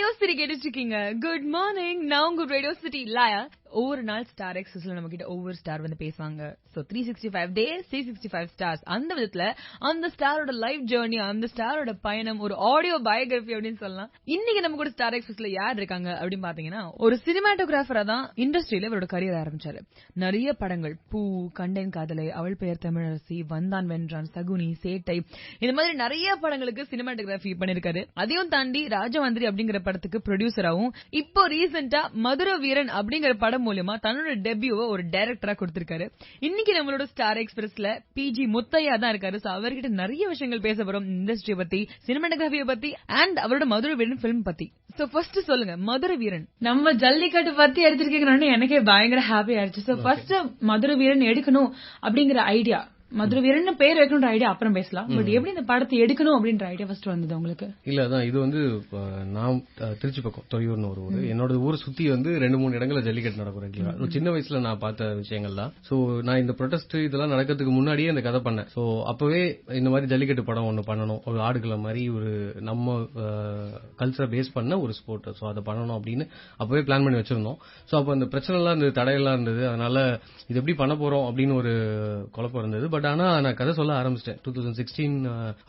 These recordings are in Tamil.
ரேடியோ சிட்டி கேட்டுட்டு இருக்கீங்க. Good morning. நான் உங்க ரேடியோ சிட்டி லாயா. ஒவ்வொரு நாள் ஸ்டார் எக்ஸஸ்ல நம்ம கிட்ட ஒவ்வொரு ஸ்டார் வந்து பேசுவாங்க. So 365 days 365 stars. அந்த விதத்துல அந்த ஸ்டாரோட லைஃப் ஜர்னி, அந்த ஸ்டாரோட பயணம் ஒரு ஆடியோ பயோகிராஃபி அப்படின்னு சொல்லலாம். இன்னைக்கு நம்ம கூட ஸ்டார் எக்ஸஸ்ல யார் இருக்காங்க அப்படின்னு பாத்தீங்கன்னா, ஒரு சினிமாட்டோகிராஃபரா தான் இண்டஸ்ட்ரியில இவரோட கரியர் ஆரம்பிச்சாரு. நிறைய படங்கள் பூ, கண்டேன் காதலை, அவள் பெயர் தமிழரசி, வந்தான் வென்றான், சகுனி, சேட்டை, இந்த மாதிரி நிறைய படங்களுக்கு சினிமாட்டோகிராஃபி பண்ணிருக்காரு. அதையும் தாண்டி ராஜமந்திரி அப்படிங்கிற படத்துக்கு ப்ரொடியூசராவும், இப்போ ரீசெண்டா மதுர வீரன் அப்படிங்கிற படம் மூலமா தன்னோட டெபியூவை ஒரு டைரக்டரா கொடுத்திருக்காரு. இன்னைக்கு நம்மளோட ஸ்டார் எக்ஸ்பிரஸ்ல பிஜி முத்தையா தான் இருக்காரு. சோ அவர்கிட்ட நிறைய விஷயங்கள் பேச போறோம். இண்டஸ்ட்ரியை பத்தி, சினிமாட்டோகிராஃபியை பத்தி அண்ட் அவரோட மதுர வீரன் பிலிம் பத்தி. சோ ஃபர்ஸ்ட் சொல்லுங்க, மதுர வீரன் நம்ம ஜல்லிக்கட்டு பத்தி எடுத்திருக்கீங்கன்னு எனக்கே பயங்கர ஹாப்பி ஆயிடுச்சு. சோ ஃபர்ஸ்ட் மதுர வீரன் எடுக்கணும் அப்படிங்கிற ஐடியா, மதுர வீரன் பேர் வைக்கணும்ன்ற ஐடியா அப்புறம் பேசலாம். பட் எப்படி இந்த படத்தை எடுக்கணும் அப்படின்ற ஐடியா ஃபர்ஸ்ட் வந்தது உங்களுக்கு? இல்ல அதான் இது வந்து நான் திருச்சி பக்கம் தொழியூர்னு ஒரு ஊர். என்னோட ஊர் சுத்தி வந்து 2-3 இடங்கள்ல ஜல்லிக்கட்டு நடக்கும் ரெகுலரா. சின்ன வயசுல நான் பார்த்த விஷயங்கள் தான். சோ நான் இந்த ப்ரொடெஸ்ட் இதெல்லாம் நடக்கிறதுக்கு முன்னாடியே இந்த கதை பண்ணேன். சோ அப்பவே இந்த மாதிரி ஜல்லிக்கட்டு படம் ஒண்ணு பண்ணணும், ஒரு ஆடுகள மாதிரி ஒரு நம்ம கல்ச்சரை பேஸ் பண்ண ஒரு ஸ்போர்ட். சோ அதை பண்ணணும் அப்படின்னு அப்பவே பிளான் பண்ணி வச்சிருந்தோம். சோ அப்ப அந்த பிரச்சனை எல்லாம் இருந்தது, தடையெல்லாம் இருந்தது. அதனால இது எப்படி பண்ண போறோம் அப்படின்னு ஒரு குழப்பம் இருந்தது. பட் ஆனா நான் கதை சொல்ல ஆரம்பிச்சிட்டேன். 2016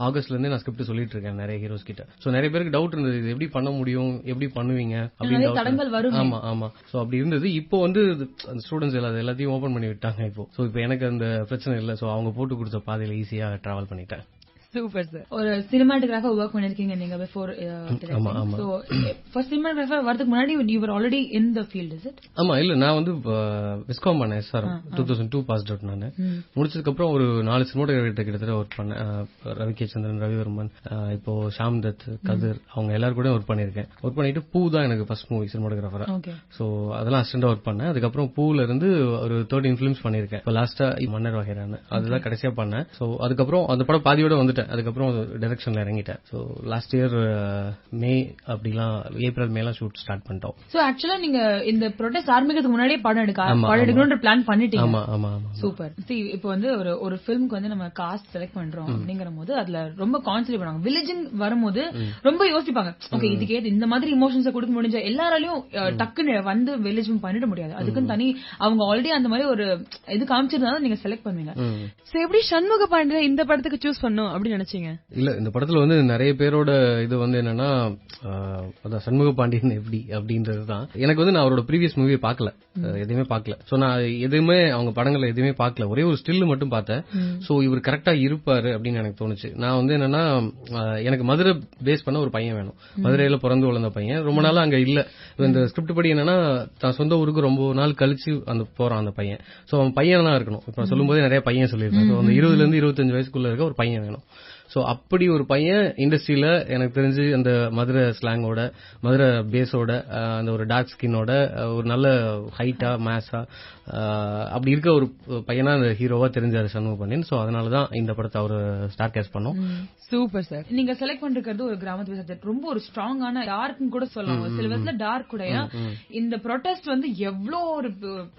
ஆகஸ்ட்ல இருந்தே நான் ஸ்கிரிப்ட் சொல்லிட்டு இருக்கேன் நிறைய ஹீரோஸ் கிட்ட. சோ நிறைய பேருக்கு டவுட் இருந்தது, இது எப்படி பண்ண முடியும், எப்படி பண்ணுவீங்க அப்படின்னு. ஆமா ஆமா. சோ அப்படி இருந்தது. இப்போ வந்து ஸ்டூடெண்ட்ஸ் எல்லாத்தையும் ஓபன் பண்ணி விட்டாங்க இப்போ. சோ இப்போ எனக்கு அந்த பிரச்சனை இல்ல. சோ அவங்க போட்டு கொடுத்த பாதையில ஈஸியா டிராவல் பண்ணிட்டேன். Super sir. ஒரு சினிமாட்டோகிராஃபர் வர்க் பண்ணிருக்கீங்க நீங்க பிஃபோர். சோ ஃபர்ஸ்ட் சினிமாட்டோகிராஃபர் வரதுக்கு முன்னாடி you were already in the field, is it? ஆமா. இல்ல நான் வந்து விஸ்காம் பண்ணேன் சார். 2002 passed out. நான் முடிச்சதுக்கு அப்புறம் ஒரு 4 சினிமாட்டோகிராஃபர் கிட்டத்தட்ட ஒர்க் பண்ணேன். ரவி கே சந்திரன், ரவிவர்மன், இப்போ ஷாம் தத், கதிர், அவங்க எல்லாரும் கூட ஒர்க் பண்ணிருக்கேன். ஒர்க் பண்ணிட்டு பூ தான் எனக்கு ஃபர்ஸ்ட் மூவி சினிமாட்டோகிராஃபரா. சோ அதெல்லாம் அசிஸ்டண்டா ஒர்க் பண்ணேன். அதுக்கப்புறம் பூல இருந்து ஒரு 13 ஃபிலிம்ஸ் பண்ணிருக்கேன். இப்போ லாஸ்டா மன்னர் வகைரான அதுதான் கடைசியா பண்ணேன். சோ அதுக்கப்புறம் அந்த படம் பாதியோட வந்துட்டேன். அதுக்கப்புறம் டைரக்ஷன்ல இறங்கிட்டேன். சோ லாஸ்ட் இயர் மே அப்படிலாம் ஏப்ரல் மேல ஷூட் ஸ்டார்ட் பண்ணிட்டோம். சோ ஆக்சுவலா நீங்க இந்த ப்ரொடெஸ்ட் ஆரம்பிக்கிறதுக்கு முன்னாடியே படம் எடுக்கணும்ன்ற பிளான் பண்ணிட்டீங்க. ஆமா ஆமா. சூப்பர். இப்போ வந்து ஒரு ஃபிலிம்க்கு வந்து நம்ம காஸ்ட் செலக்ட் பண்றோம் அப்படிங்கறபோது அதுல ரொம்ப கான்சென்ட்ரேட் பண்ணுவாங்க. வில்லேஜிங் வரும்போது ரொம்ப யோசிப்பாங்க. ஓகே இதுக்கே இந்த மாதிரி இமோஷன்ஸை கொடுக்க முடிஞ்ச எல்லாராலையும் டக்குன்னு வந்து வில்லேஜிங் பண்ணிட முடியாது. அதுக்குன்னு தனி அவங்க ஆல்ரெடி அந்த மாதிரி ஒரு இது காமிச்சிருந்தாலும் நீங்க செலக்ட் பண்ணுவீங்க. சோ எப்படி சண்முக பாண்டியன் இந்த படத்துக்கு சூஸ் பண்ணும் அப்படின்னு நினைச்சீங்க? இல்ல இந்த படத்துல வந்து நிறைய பேரோட இது வந்து என்னன்னா, அதான் சண்முக பாண்டியன் எப்படி அப்படின்றதுதான். எனக்கு வந்து நான் அவரோட ப்ரீவியஸ் மூவியை பார்க்கல, எதுவுமே பார்க்கல. சோ நான் எதுவுமே அவங்க படங்களை எதுவுமே பார்க்கல, ஒரே ஒரு ஸ்டில் மட்டும் பார்த்தேன். சோ இவர் கரெக்டா இருப்பாரு அப்படின்னு எனக்கு தோணுச்சு. நான் வந்து என்னன்னா, எனக்கு மதுரை பேஸ் பண்ண ஒரு பையன் வேணும். மதுரையில பிறந்து வளர்ந்த பையன், ரொம்ப நாளா அங்க இல்ல. இந்த ஸ்கிரிப்ட் படி என்னன்னா, தான் சொந்த ஊருக்கு ரொம்ப நாள் கழிச்சு அந்த போறான் அந்த பையன். சோ அவன் பையனா இருக்கணும். இப்ப சொல்லும் போதே நிறைய பையன் சொல்லியிருக்கேன். அந்த 20ல இருந்து 25 வயசுக்குள்ள இருக்க ஒரு பையன் வேணும். சோ அப்படி ஒரு பையன் இண்டஸ்ட்ரியில எனக்கு தெரிஞ்சு அந்த மதுரை ஸ்லாங்கோட, மதுரை பேஸோட, அந்த ஒரு டார்க் ஸ்கின்னோட, ஒரு நல்ல ஹைட்டா மேஸா அப்படி இருக்க ஒரு பையனா அந்த ஹீரோவா தெரிஞ்சாரு சண்முக பாண்டியன். சோ அதனாலதான் இந்த படத்தை அவரு ஸ்டார் கேஸ்ட் பண்ணோம். Super sir. நீங்க செலக்ட் பண்றது ஒரு கிராமத்து சப்ஜெக்ட், ரொம்ப ஒரு ஸ்ட்ராங்கான டார்க்னு கூட சொல்லலாம். சில விதத்துல டார்க் கூட. இந்த ப்ரொடெஸ்ட் வந்து எவ்வளவு ஒரு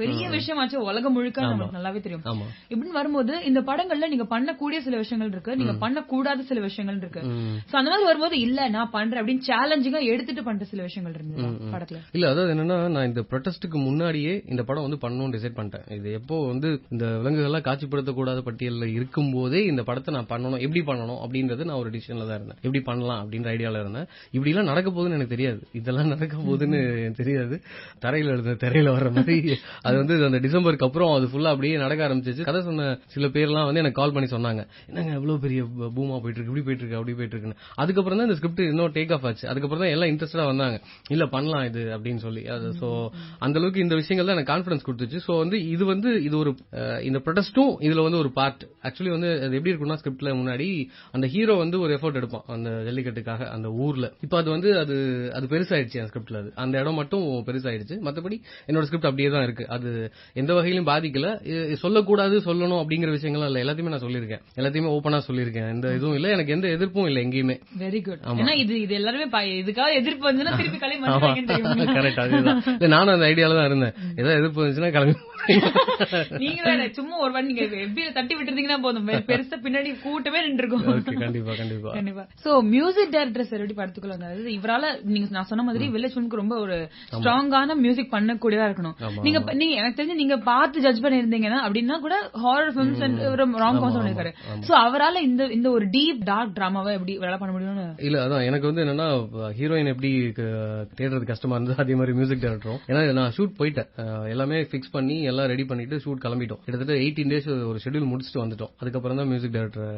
பெரிய விஷயமாச்சு உலகம் முழுக்க நமக்கு நல்லாவே தெரியும். இப்படின்னு வரும்போது இந்த படங்கள்ல நீங்க பண்ணக்கூடிய சில விஷயங்கள் இருக்கு, நீங்க பண்ணக்கூடாத சில விஷயங்கள் இருக்கு. சோ அந்த மாதிரி வரும்போது இல்ல நான் பண்றேன் அப்படின்னு சேலஞ்சிங்கா எடுத்துட்டு பண்ற சில விஷயங்கள் இருக்கு படத்துல. இல்ல அதாவது என்னன்னா, நான் இந்த ப்ரொடெஸ்டுக்கு முன்னாடியே இந்த படம் வந்து பண்ணணும்னு டிசைட் பண்ணிட்டேன். இது எப்போ வந்து இந்த விலங்குகள்லாம் காட்சிப்படுத்தக்கூடாத பட்டியல்ல இருக்கும் போதே இந்த படத்தை நான் பண்ணணும், எப்படி பண்ணணும் அப்படின்றது நான் ஒரு டிசிஷன்ல தான் இருந்தேன். எப்படி பண்ணலாம் அப்படின்ற ஐடியால இருந்தேன். இப்படி எல்லாம் நடக்க போகுதுன்னு எனக்கு தெரியாது, இதெல்லாம் நடக்க போகுதுன்னு தெரியாது. தரையில எழுத திரையில வர்ற மாதிரி அது வந்து அந்த டிசம்பருக்கு அப்புறம் அது ஃபுல்லா அப்படியே நடக்க ஆரம்பிச்சிச்சு. கதை சொன்ன சில பேர்லாம் வந்து எனக்கு கால் பண்ணி சொன்னாங்க, என்னங்க எவ்வளவு பெரிய பூமா போயிட்டு இருக்கு, இப்படி போயிட்டு இருக்கு, அப்படி போயிட்டு இருக்குன்னு. அதுக்கப்புறம் தான் இந்த ஸ்கிரிப்ட் இன்னும் டேக் ஆஃப் ஆச்சு. அதுக்கப்புறம் தான் எல்லாம் இன்ட்ரெஸ்டா வந்தாங்க, இல்ல பண்ணலாம் இது அப்படின்னு சொல்லி. அது சோ அந்த அளவுக்கு இந்த விஷயங்கள் தான் எனக்கு கான்ஃபிடன்ஸ் கொடுத்துச்சு. சோ வந்து இது ஒரு இந்த ப்ரொடெஸ்டும் இதுல வந்து ஒரு பார்ட். ஆக்சுவலி வந்து அது எப்படி இருக்கும்னா, ஸ்கிரிப்ட்ல முன்னாடி அந்த ஹீரோ வந்து ஒரு எஃபோர்ட் எடுப்பான் அந்த ஜல்லிக்கட்டுக்காக அந்த ஊர்ல. இப்ப அது வந்து அது பெருசாயிடுச்சு அந்த ஸ்கிரிப்ட்ல. அது அந்த இடம் மட்டும் பெருசாயிடுச்சு. மத்தபடி என்னோட ஸ்கிரிப்ட் அப்படியே தான் இருக்கு. அது எந்த வகையிலும் பாதிக்கல. சொல்லக்கூடாது சொல்லணும் அப்படிங்கிற விஷயங்கள்லாம் இல்ல, எல்லாத்தையுமே நான் சொல்லியிருக்கேன், எல்லாத்தையுமே ஓப்பனா சொல்லியிருக்கேன். எந்த இதுவும் இல்ல, எனக்கு எந்த எதிர்ப்பும் இல்ல எங்கேயுமே. Very good. ஏன்னா இது எல்லாருமே இதுக்காக எதிர்ப்பு வந்துன்னா திருப்பி கிளம்பி வந்துட்டாங்க. கரெக்ட். அதுதான் நானும் அந்த ஐடியால தான் இருந்தேன். ஏதாவது எதிர்ப்பு வந்துச்சுன்னா கிளம்பி நீங்க வேற சும்மா ஒரு வாட்டி நீங்க எப்படியில தட்டி விட்டுருந்தீங்கன்னா போதும், பெருசா பின்னாடி கூட்டமே நின்றுருக்கும். கண்டிப்பா கண்டிப்பா கண்டிப்பா. சோ மியூசிக் டைரக்டர் சார் எப்படி படத்துக்குள்ள வந்தாரு? இவரால நீங்க நான் சொன்ன மாதிரி வில்லேஜ் ஃபிலிம்க்கு ரொம்ப ஒரு ஸ்ட்ராங்கான மியூசிக் பண்ணக்கூடியதா இருக்கணும். நீங்க எனக்கு தெரிஞ்சு நீங்க பார்த்து ஜட்ஜ் பண்ணிருந்தீங்கன்னா அப்படின்னா கூட horror films and wrong concept பண்ணிருக்காரு. சோ அவரால இந்த ஒரு டீப் டார்க் டிராமாவை எப்படி வேலை பண்ண முடியும்னு இல்ல. அதான் எனக்கு வந்து என்னன்னா ஹீரோயின் எப்படி தேடுறது கஷ்டமா இருந்தது, அதே மாதிரி மியூசிக் டைரக்டரும். ஏன்னா நான் ஷூட் போயிட்டேன், எல்லாமே பிக்ஸ் பண்ணி எல்லாம் ரெடி பண்ணிட்டு ஷூட் கிளம்பிட்டோம். கிட்டத்தட்ட 18 days ஒரு ஷெட்யூல் முடிச்சுட்டு வந்துட்டோம். அதுக்கப்புறம் தான் மியூசிக் டைரக்டர்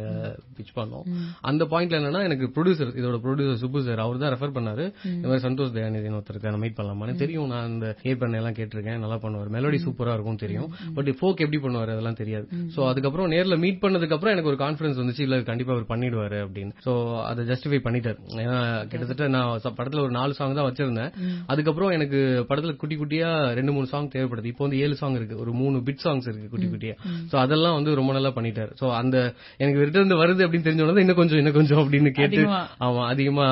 பிச் பண்ணோம். அந்த பாயிண்ட்ல என்னன்னா எனக்கு ப்ரொடியூசர், இதோட ப்ரொடியூசர் சுப்பு சார், அவர் தான் ரெஃபர் பண்ணாரு. இந்த மாதிரி சந்தோஷ் தயாநிதினு ஒருத்தருக்கு மீட் பண்ணலாமான்னு. தெரியும், நான் இந்த பண்ண எல்லாம் கேட்டிருக்கேன், நல்லா பண்ணுவார், மெலோடி சூப்பரா இருக்கும் தெரியும், பட் ஃபோக் எப்படி பண்ணுவாரு அதெல்லாம் தெரியாது. சோ அதுக்கப்புறம் நேர்ல மீட் பண்ணதுக்கு அப்புறம் எனக்கு ஒரு கான்ஃபிடன்ஸ் வந்துச்சு, இல்ல கண்டிப்பா அவர் பண்ணிடுவாரு அப்படின்னு. சோ அதை ஜஸ்டிஃபை பண்ணிட்டாரு. ஏன்னா கிட்டத்தட்ட நான் படத்துல ஒரு 4 சாங் தான் வச்சிருந்தேன். அதுக்கப்புறம் எனக்கு படத்துல குட்டி குட்டியா 2-3 சாங் தேவைப்படுது. இப்போ வந்து 7 சாங் இருக்கு, ஒரு 3 பிட் சாங்ஸ் இருக்கு குட்டி குட்டியா. சோ அதெல்லாம் வந்து ரொம்ப நல்லா பண்ணிட்டாரு. சோ அந்த எனக்கு ரிட்டர்ன் வருது அப்படின்னு தெரிஞ்சோட இன்னும் கொஞ்சம் அப்படின்னு கேட்டு ஆமா அதிகமா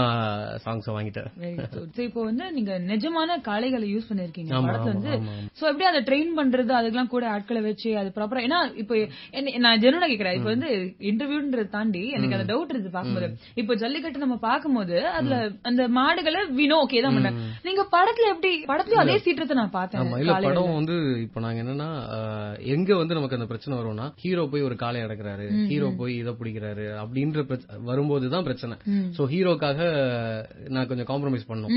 சாங்ஸ் வாங்கிட்டாரு. இப்போ வந்து நீங்க நிஜமான காளைகளை யூஸ் பண்ணிருக்கீங்க படத்துல வந்து. சோ எப்படி அதை ட்ரெயின் பண்றது, அதுக்கெல்லாம் கூட ஆட்களை வச்சு அது ப்ராப்பரா. ஏன்னா இப்போ நான் ஜெனுவனா கேக்குறேன், இப்போ வந்து இன்டர்வியூன்றத தாண்டி எனக்கு அந்த டவுட் இருக்கு பாக்கும்போது. இப்போ ஜல்லிக்கட்டு நம்ம பாக்கும்போது அதுல அந்த மாடுகளை வினோ ஓகே தான் பண்றாங்க. நீங்க படத்துல எப்படி படத்துலயும் அதே சீற்றத்தை நான் பார்த்தேன். இல்ல படம் வந்து இப்போ நாங்க என்னன்னா எங்க வந்து நமக்கு அந்த பிரச்சனை வரும்னா, ஹீரோ போய் ஒரு காளை அடக்குறாரு, ஹீரோ போய் இதை பிடிக்கிறாரு அப்படின்ற வரும்போதுதான் பிரச்சனை. சோ ஹீரோக்காக நான் கொஞ்சம் காம்ப்ரமைஸ் பண்ணணும்,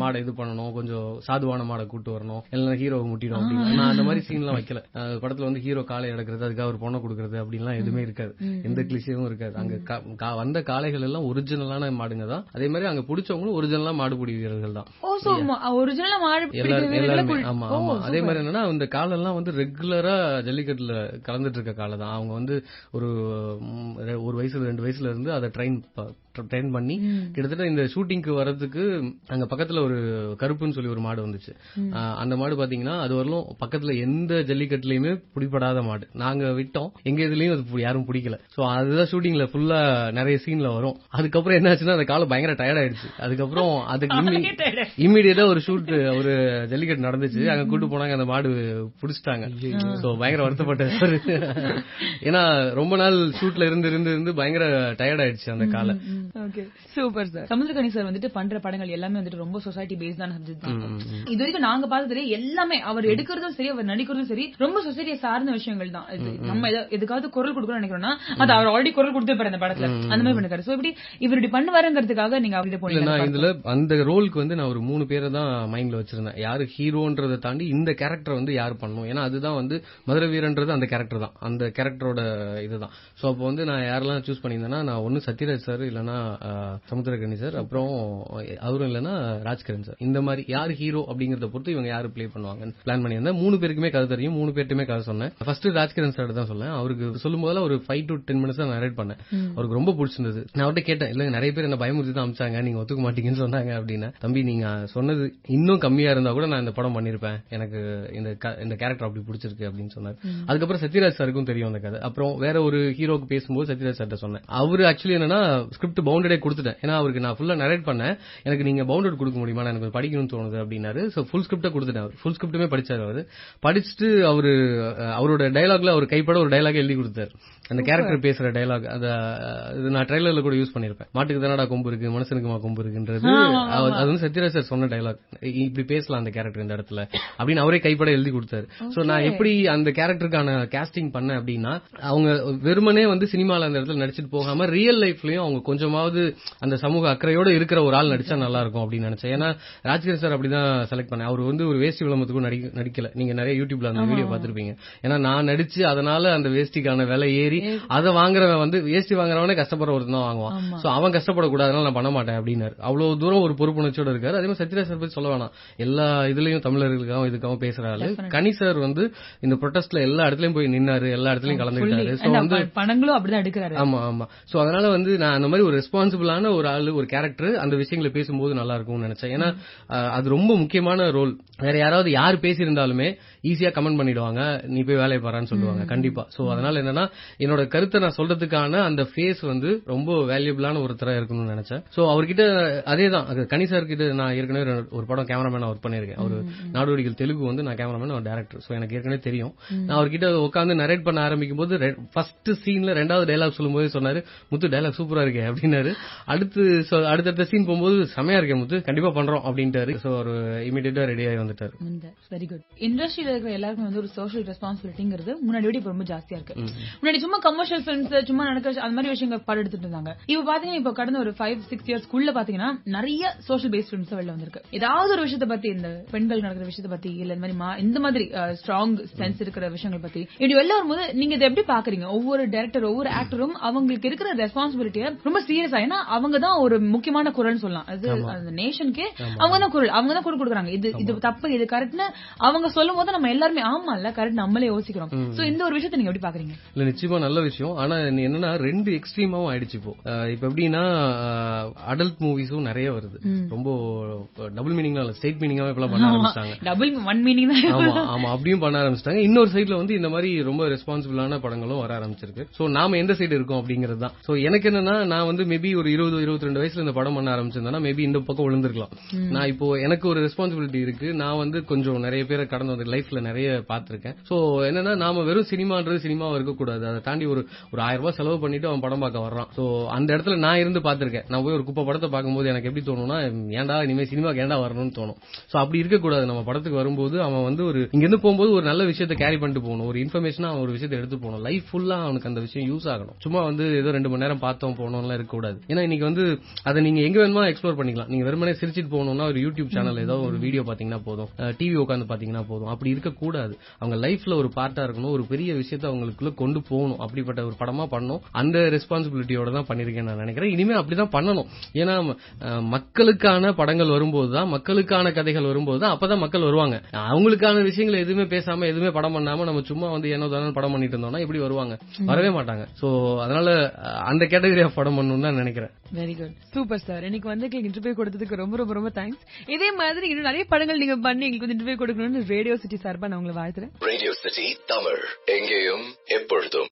மாடை இது பண்ணணும், கொஞ்சம் சாதுவான மாடை கூட்டு வரணும், இல்லைன்னா ஹீரோவை முட்டிடும் அப்படின்னு. நான் அந்த மாதிரி சீன் எல்லாம் வைக்கல படத்துல. வந்து ஹீரோ காளை அடக்குறது, அதுக்காக ஒரு பொண்ணை கொடுக்கறது அப்படின்லாம் எதுவுமே இருக்காது, எந்த கிளிஷேவும் இருக்காது. அங்க வந்த காளைகள் எல்லாம் ஒரிஜினலான மாடுங்க தான். அதே மாதிரி அங்க பிடிச்சவங்களும் ஒரிஜினலா மாடுபிடி வீரர்கள் தான் எல்லாருமே. ஆமா ஆமா. அதே மாதிரி என்னன்னா இந்த காலெல்லாம் வந்து ரெகுலரா ஜல்லிக்கட்டுல கலந்துட்டு இருக்க காலை தான். அவங்க வந்து ஒரு 1 வயசுல 2 வயசுல இருந்து அதை ட்ரெயின் பண்ணி கிட்டத்தட்ட இந்த ஷூட்டிங்க்கு வரதுக்கு அங்க பக்கத்துல ஒரு கருப்புன்னு சொல்லி ஒரு மாடு வந்துச்சு. அந்த மாடு பாத்தீங்கன்னா அது வரலும் பக்கத்துல எந்த ஜல்லிக்கட்டுலயுமே பிடிபடாத மாடு. நாங்க விட்டோம், எங்க இதுலயும் அது யாரும் பிடிக்கல. சோ அதுதான் ஷூட்டிங்ல ஃபுல்லா நிறைய சீன்ல வரும். அதுக்கப்புறம் என்ன ஆச்சுன்னா அந்த காலம் பயங்கர டயர்ட் ஆயிடுச்சு. அதுக்கப்புறம் அதுக்கு இம்மீடியட்டா ஒரு ஷூட் ஒரு ஜல்லிக்கட்டு நடந்துச்சு, அங்க கூட்டு போனாங்க, அந்த மாடு புடிச்சிட்டாங்க. சோ பயங்கர வருத்தப்பட்டாரு. ஏன்னா ரொம்ப நாள் ஷூட்ல இருந்து பயங்கர டயர்ட் ஆயிடுச்சு அந்த காலை. Okay super sir. Samuthirakani sir வந்துட்டு பண்ற படங்கள் எல்லாமே வந்துட்டு ரொம்ப சொசைட்டி பேஸ்டான சப்ஜெக்ட் தான். இது வரைக்கும் நாங்க பார்த்ததுல எல்லாமே அவர் எடுக்கிறதும் சரி, அவர் நடிக்கிறதும் சரி, ரொம்ப சொசைட்டியை சார்ந்த விஷயங்கள் தான். நம்ம எதுக்காவது குரல் கொடுக்கணும்னு நினைக்கிறோம்னா அது அவர் ஆல்ரெடி குரல் கொடுத்துருப்பாரு அந்த படத்துல, அந்த மாதிரி பண்ணிருக்காரு. சோ இப்படி இவர் இப்படி பண்ணுவாருங்கிறதுக்காக நீங்க அப்படி போனீங்க. இதுல அந்த ரோலுக்கு வந்து நான் ஒரு 3 பேரை தான் மைண்ட்ல வச்சிருந்தேன். யாரு ஹீரோன்றதை தாண்டி இந்த கேரக்டர் வந்து யாரு பண்ணணும், ஏன்னா அதுதான் வந்து மதுரை வீரன்றது அந்த கேரக்டர் தான், அந்த கேரக்டரோட இதுதான். சோ அப்போ வந்து நான் யாரெல்லாம் சூஸ் பண்ணியிருந்தேன்னா, நான் ஒன்னு சத்யராஜ் சார், இல்லன்னா சமுத்திரகனி சார், அப்புறம் அவரும் இல்லன்னா ராஜ்கிரண் சார். இந்த மாதிரி யாரு ஹீரோ அப்படிங்கறத பொறுத்து இவங்க யாரு பிளே பண்ணுவாங்க பிளான் பண்ணியிருந்தேன். 3 பேருக்குமே கதை தெரியும், 3 பேருக்குமே கதை சொன்னேன். ஃபர்ஸ்ட் ராஜ்கிரண் சார் தான் சொன்னேன். அவருக்கு சொல்லும் போதெல்லாம் ஒரு 5 to 10 minutes தான் நரேட் பண்ணேன். அவருக்கு ரொம்ப பிடிச்சிருந்தது. நான் அவர்கிட்ட கேட்டேன், இல்ல நிறைய பேர் என்ன பயமுறுத்தி தான் அமிச்சாங்க, நீங்க ஒத்துக்க மாட்டீங்கன்னு சொன்னாங்க அப்படின்னு. தம்பி நீங்க சொன்னது இன்னும் கம்மியா இருந்தா கூட நான் இந்த படம் பண்ணிருப்பேன், எனக்கு இந்த கேரக்டர் அப்படி பிடிச்சிருக்கு அப்படின்னு சொன்னார். அதுக்கப்புறம் சத்யராஜ் சாருக்கும் தெரியும் அந்த கதை. அப்புறம் வேற ஒரு ஹீரோக்கு பேசும்போது சத்யராஜ் சார்ட்ட சொன்னேன். அவரு ஆக்சுவலி என்னன்னா ஸ்கிரிப்ட் பவுண்டடே கொடுத்துட்டேன், ஏன்னா அவருக்கு நான் ஃபுல்லா நரேட் பண்ணேன், எனக்கு நீங்க பவுண்டட் கொடுக்க முடியுமா, எனக்கு படிக்கணும்னு தோணுது அப்படின்னாரு. சோ ஃபுல் ஸ்கிரிப்ட கொடுத்துட்டேன். ஃபுல் ஸ்கிரிப்டுமே படிச்சாரு. அவரு படிச்சுட்டு அவரோட டயலாக்ல அவர் கைப்பட ஒரு டயலாக் எழுதி கொடுத்தாரு, அந்த கேரக்டர் பேசுற டயலாக். நான் ட்ரைலர்ல கூட யூஸ் பண்ணிருப்பேன். மாட்டுக்கு தானடா கொம்பு இருக்கு, மனுஷனுக்குமா கொம்பு இருக்குன்றது அது வந்து சத்யராஜ் சார் சொன்ன டயலாக். இப்படி பேசலாம் அந்த கேரக்டர் இந்த இடத்துல அப்படின்னு அவரே கைப்பட எழுதி கொடுத்தாரு. சோ நான் எப்படி அந்த கேரக்டருக்கான காஸ்டிங் பண்ணேன் அப்படின்னா, அவங்க வெறுமனே வந்து சினிமால அந்த இடத்துல நடிச்சிட்டு போகாம ரியல் லைஃப்லயும் அவங்க கொஞ்சமாவது அந்த சமூக அக்கறையோட இருக்கிற ஒரு ஆள் நடிச்சா நல்லா இருக்கும் அப்படின்னு நினைச்சேன். ஏன்னா ராஜ்கிரண் சார் அப்படிதான் செலக்ட் பண்ணேன். அவர் வந்து ஒரு வேஷ்டி விளம்பரத்துக்கும் நடிக்கல. நீங்க நிறைய யூடியூப்ல அந்த வீடியோ பாத்துருப்பீங்க. ஏன்னா நான் நடிச்சு அதனால அந்த வேஷ்டிக்கான விலை ஏறி அதை வாங்குறவன் வந்து வேஷ்டி வாங்குறவனே கஷ்டப்படுற ஒருத்தன் தான் வாங்குவான். சோ அவன் கஷ்டப்படக்கூடாது, அதனால நான் பண்ண மாட்டேன் அப்படின்னாரு. அவ்வளவு தூரம் ஒரு பொறுப்புணர்ச்சியோட இருக்காரு. அதே மாதிரி சத்யராஜ் சார் பத்தி சொல்ல வேணாம், எல்லா இதுலயும் தமிழர்களுக்காகவும் இதுக்காகவும் பேசுறாரு. கனி சார் வந்து இந்த ப்ரொடெஸ்ட்ல எல்லா இடத்துலயும் போய் நின்னாரு, எல்லா இடத்துலயும் கலந்துக்கிட்டாரு. சோ வந்து பணங்களும் அப்படிதான் எடுக்கிறாரு. ஆமா ஆமா. சோ அதனால வந்து நான் அந்த மாதிரி ஒரு ரெஸ்பான்சிபிளான ஒரு ஆளு, ஒரு கேரக்டர் அந்த விஷயங்களை பேசும்போது நல்லா இருக்கும்னு நினைச்சேன். ஏன்னா அது ரொம்ப முக்கியமான ரோல். வேற யாராவது யாரு பேசியிருந்தாலுமே ஈஸியா கமெண்ட் பண்ணிடுவாங்க, நீ போய் வேலையை பாரான்னு சொல்லுவாங்க கண்டிப்பா. சோ அதனால என்னன்னா என்னோட கருத்தை நான் சொல்றதுக்கான அந்த ஃபேஸ் வந்து ரொம்ப வேல்யூபிளான ஒருத்தரா இருக்கணும்னு நினைச்சேன். சோ அவர்கிட்ட அதேதான் கனி சார் கிட்ட நான் ஏற்கனவே ஒரு படம் கேமராமேனா ஒர்க் பண்ணிருக்கேன். ஒரு நாடோடிகள் தெலுங்கு வந்து நான் கேமராமேன், ஒரு டைரக்டர். டைரக்டர். சோ எனக்கு ஏற்கனவே தெரியும். நான் அவர்கிட்ட உட்கார்ந்து நரேட் பண்ண ஆரம்பிக்கும் போது ஃபர்ஸ்ட் சீன்ல 2வது டயலாக் சொல்லும்போது சொன்னாரு, முத்து டயலாக் சூப்பரா இருக்கே அப்படின்னாரு. அடுத்த சீன் போகும்போது செமையா இருக்கே முத்து, கண்டிப்பா பண்றோம் அப்படின்ட்டாரு. சோ ஒரு இமிடியேட்டா ரெடி ஆகி வந்துட்டாரு. Very good. இண்டஸ்ட்ரியில இருக்கிற எல்லாருக்கும் வந்து ஒரு சோஷியல் ரெஸ்பான்சிபிலிட்டிங்கிறது முன்னாடி விட இப்ப ரொம்ப ஜாஸ்தியா இருக்கு. முன்னாடி சும்மா கமர்ஷியல் பிலிம்ஸ் சும்மா நடக்கிற அந்த மாதிரி விஷயங்கள் படம் எடுத்துட்டு இருந்தாங்க. இப்ப பாத்தீங்கன்னா இப்ப கடந்த ஒரு 5-6 இயர்ஸ்க்குள்ள பாத்தீங்கன்னா நிறைய சோஷியல் பேஸ்ட் பிலிம்ஸ் வெளில வந்திருக்கு. ஏதாவது ஒரு விஷயத்தை பத்தி, இந்த பெண்கள் நடக்கிற விஷயத்தை பத்தி, இல்ல இந்த மாதிரி ஸ்ட்ராங் சென்ஸ் இருக்கிற விஷயங்கள் பத்தி இப்படி வெளில வரும்போது நீங்க இதை எப்படி பாக்குறீங்க? ஒவ்வொரு டைரக்டர் ஒவ்வொரு ஆக்டரும் அவங்களுக்கு இருக்கிற ரெஸ்பான்சிபிலிட்டியை ரொம்ப சீரியஸா, ஏன்னா அவங்க தான் ஒரு முக்கியமான குரல்னு சொல்லலாம். அது அந்த நேஷனுக்கே அவங்க தான் குரல் கொடுக்குறாங்க. இது தப்பு, இது கரெக்ட்னு அவங்க சொல்லும் போது நம்ம எல்லாருமே ஆமா இல்ல கரெக்ட் நம்மளே யோசிக்கிறோம். சோ இந்த ஒரு விஷயத்தை நீங்க எப்படி பாக்குறீங்க? இல்ல நிச்சயமா நல்ல விஷயம். ஆனா என்னன்னா 2 எக்ஸ்ட்ரீமாவும் ஆயிடுச்சு இப்போ. இப்ப எப்படின்னா அடல்ட் மூவிஸும் நிறைய வருது. ரொம்ப டபுள் மீனிங்ல இல்ல, ஸ்ட்ரெயிட் மீனிங்காவே இப்ப பண்ண ஆரம்பிச்சாங்க. டபுள் ஒன் மீனிங் தான். ஆமா அப்படியும் பண்ண ஆரம்பிச்சிட்டாங்க. இன்னொரு சைடுல வந்து இந்த மாதிரி ரொம்ப ரெஸ்பான்சிபிளான படங்களும் வர ஆரம்பிச்சிருக்கு. சோ நாம எந்த சைடு இருக்கோம் அப்படிங்கிறது தான். சோ எனக்கு என்னன்னா நான் வந்து மேபி ஒரு 20-22 வயசுல இந்த படம் பண்ண ஆரம்பிச்சிருந்தேன்னா மேபி இந்த பக்கம் விழுந்திருக்கலாம். நான் இப்போ எனக்கு ஒரு ரெஸ்பான்சிபிலிட்டி இருக்கு. நான் வந்து கொஞ்சம் நிறைய பேரை கடந்த வந்து லைஃப்ல நிறைய பாத்திருக்கேன். சோ என்னன்னா நாம வெறும் சினிமான்றது சினிமாவா இருக்கக்கூடாது. அதை தாண்டி ஒரு 1000 ரூபாய் செலவு பண்ணிட்டு அவன் படம் பார்க்க வர்றான். சோ அந்த இடத்துல நான் இருந்து பாத்திருக்கேன். நான் போய் ஒரு குப்பை படத்தை பார்க்கும்போது எனக்கு எப்படி தோணும்னா, ஏன்டா இனிமே சினிமாக்கு ஏன்டா வரணும்னு தோணும். சோ அப்படி இருக்கக்கூடாது. நம்ம படத்துக்கு வரும்போது அவன் வந்து ஒரு இங்க இருந்து போகும்போது ஒரு நல்ல விஷயத்தை கேரி பண்ணிட்டு போகணும். ஒரு இன்ஃபர்மேஷனா அவன் ஒரு விஷயத்தை எடுத்து போகணும். லைஃப் ஃபுல்லா அவனுக்கு அந்த விஷயம் யூஸ் ஆகணும். சும்மா வந்து ஏதோ 2 மணி நேரம் பார்த்தோம் போனோம்லாம் இருக்கக்கூடாது. ஏன்னா இன்னைக்கு வந்து அதை நீங்க எங்க வேணுமா எக்ஸ்ப்ளோர் பண்ணிக்கலாம். நீங்க வெறுமனே சிரிச்சிட்டு போகணும்னா ஒரு யூடியூப் சேனல் ஏதோ ஒரு வீடியோ பாத்தீங்கன்னா போதும், டிவி உட்காந்து பாத்தீங்கன்னா போதும். அப்படி இருக்கக்கூடாது. அவங்க லைஃப்ல ஒரு பார்ட்டா இருக்கணும். ஒரு பெரிய விஷயத்தை அவங்களுக்குள்ள கொண்டு போகணும். அப்படிப்பட்ட ஒரு படமா பண்ணணும். அந்த ரெஸ்பான்சிபிலிட்டியோட தான் பண்ணிருக்கேன் நான் நினைக்கிறேன். இனிமே அப்படிதான் பண்ணணும். ஏன்னா மக்களுக்கான படங்கள் வரும்போதுதான், மக்களுக்கான கதைகள் வரும்போதுதான் அப்பதான் மக்கள் வருவாங்க. அவங்களுக்கான விஷயங்களை எதுவுமே பேசாம எதுவுமே படம் பண்ணாம நம்ம சும்மா வந்து ஏனோ தானோ படம் பண்ணிட்டு இருந்தோம்னா எப்படி வருவாங்க? வரவே மாட்டாங்க. சோ அதனால அந்த கேட்டகரி ஆஃப் படம் பண்ணணும்னு தான் நினைக்கிறேன். Very good, super sir. இன்னைக்கு வந்து இன்டர்வியூ கொடுத்ததுக்கு ரொம்ப ரொம்ப ரொம்ப தேங்க்ஸ். இதே மாதிரி இன்னும் நிறைய படங்கள் நீங்க பண்ணி எங்களுக்கு இன்டர்வியூ கொடுக்கணும்னு ரேடியோ சிட்டி சார்பா நான் உங்களை வாழ்த்துறேன். ரேடியோ சிட்டி தமிழ், எங்கேயும் எப்பொழுதும்.